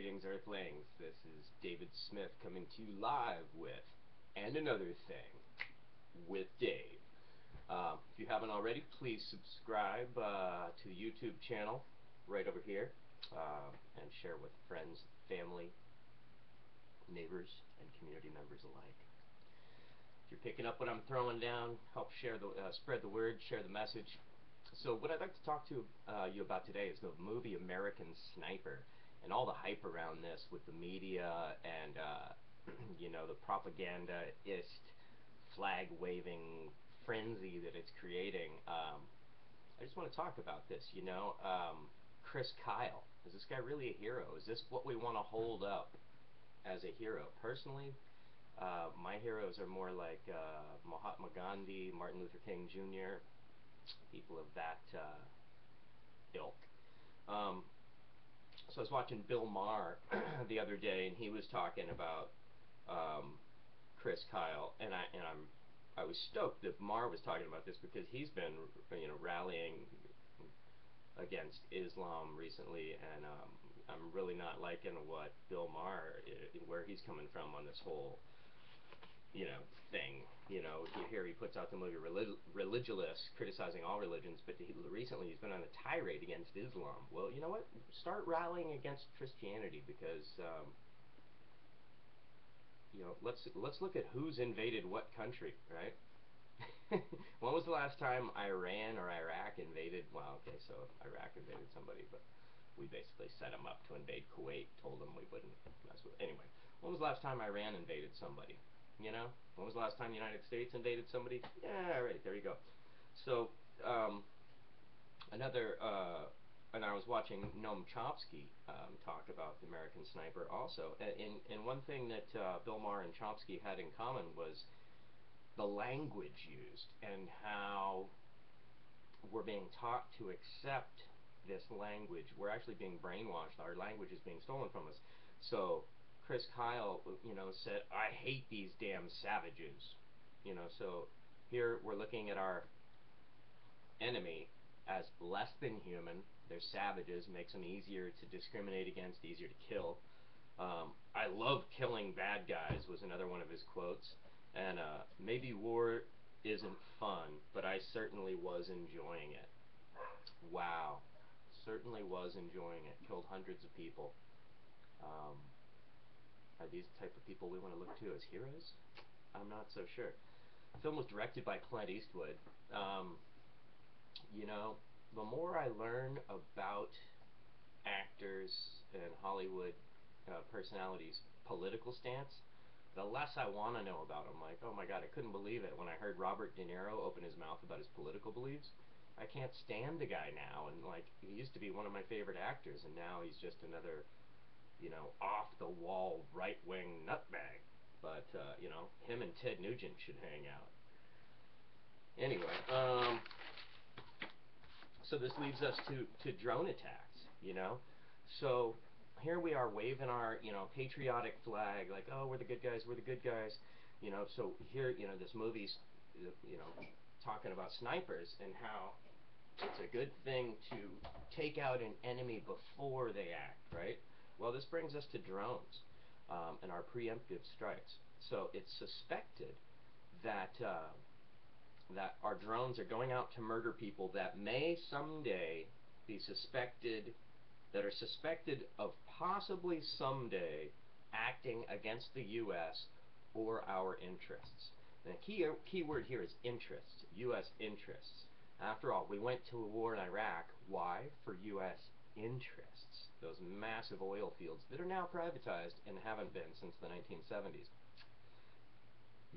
Greetings, Earthlings. This is David Smith coming to you live with And Another Thing with Dave. If you haven't already, please subscribe to the YouTube channel right over here and share with friends, family, neighbors, and community members alike. If you're picking up what I'm throwing down, help share the spread the word, share the message. So what I'd like to talk to you about today is the movie American Sniper and all the hype around this with the media and you know, the propaganda-ist, flag-waving frenzy that it's creating. I just want to talk about this, you know. Chris Kyle, is this guy really a hero? Is this what we want to hold up as a hero? Personally, my heroes are more like Mahatma Gandhi, Martin Luther King Jr., people of that ilk. So I was watching Bill Maher the other day, and he was talking about Chris Kyle, and I was stoked that Maher was talking about this because he's been, you know, rallying against Islam recently, and I'm really not liking what Bill Maher, where he's coming from on this whole, you know, thing. You know, here he puts out the movie Religulous, criticizing all religions, but recently he's been on a tirade against Islam. Well, you know what? Start rallying against Christianity, because you know, let's look at who's invaded what country, right? When was the last time Iran or Iraq invaded? Well, okay, so Iraq invaded somebody, but we basically set them up to invade Kuwait, told them we wouldn't mess with it. Anyway, when was the last time Iran invaded somebody? You know, when was the last time the United States invaded somebody? Yeah, right, there you go. So, and I was watching Noam Chomsky talk about the American Sniper also, and one thing that Bill Maher and Chomsky had in common was the language used, and how we're being taught to accept this language. We're actually being brainwashed. Our language is being stolen from us. So Chris Kyle, you know, said, "I hate these damn savages." You know, so here we're looking at our enemy as less than human. They're savages, makes them easier to discriminate against, easier to kill. I love killing bad guys was another one of his quotes. And maybe war isn't fun, but I certainly was enjoying it. Wow. Certainly was enjoying it. Killed hundreds of people. Are these the type of people we want to look to as heroes? I'm not so sure. The film was directed by Clint Eastwood. You know, the more I learn about actors and Hollywood personalities' political stance, the less I want to know about them. Like, oh my God, I couldn't believe it when I heard Robert De Niro open his mouth about his political beliefs. I can't stand the guy now, and like, he used to be one of my favorite actors, and now he's just another, you know, off-the-wall right-wing nutbag. But, you know, him and Ted Nugent should hang out. Anyway, so this leads us to drone attacks, you know? So here we are waving our, you know, patriotic flag, like, oh, we're the good guys, we're the good guys. You know, so here, you know, this movie's, you know, talking about snipers and how it's a good thing to take out an enemy before they act, right? Well, this brings us to drones and our preemptive strikes. So it's suspected that that our drones are going out to murder people that may someday be suspected, that are suspected of possibly someday acting against the U.S. or our interests. And the key word here is interests, U.S. interests. After all, we went to a war in Iraq. Why? For U.S. interests. Those massive oil fields that are now privatized and haven't been since the 1970s.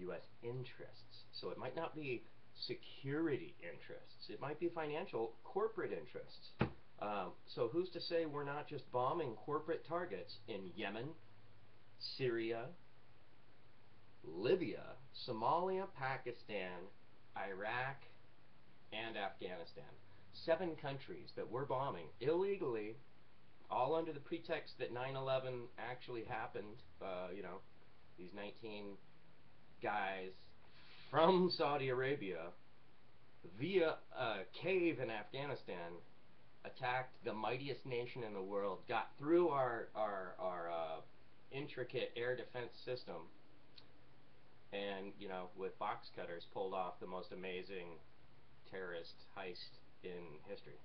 U.S. interests. So it might not be security interests. It might be financial corporate interests. So who's to say we're not just bombing corporate targets in Yemen, Syria, Libya, Somalia, Pakistan, Iraq, and Afghanistan. 7 countries that we're bombing illegally, all under the pretext that 9/11 actually happened. You know, these 19 guys from Saudi Arabia via a cave in Afghanistan attacked the mightiest nation in the world, got through our intricate air defense system, and, you know, with box cutters pulled off the most amazing terrorist heist in history.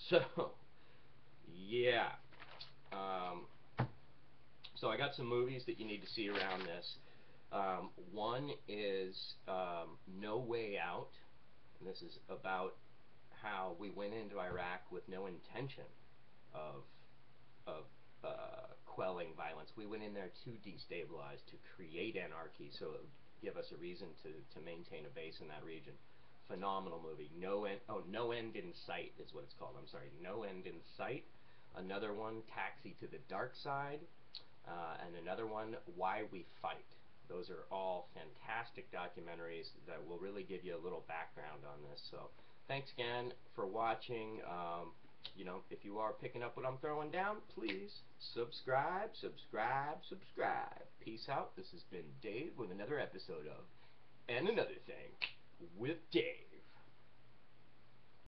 So, yeah. Um, so I got some movies that you need to see around this. One is No Way Out. And this is about how we went into Iraq with no intention of quelling violence. We went in there to destabilize, to create anarchy, so it would give us a reason to maintain a base in that region. Phenomenal movie. No End in Sight is what it's called. I'm sorry, No End in Sight. Another one, Taxi to the Dark Side, and another one, Why We Fight. Those are all fantastic documentaries that will really give you a little background on this. So thanks again for watching. You know, if you are picking up what I'm throwing down, please subscribe, subscribe, subscribe. Peace out. This has been Dave with another episode of And Another Thing with Dave.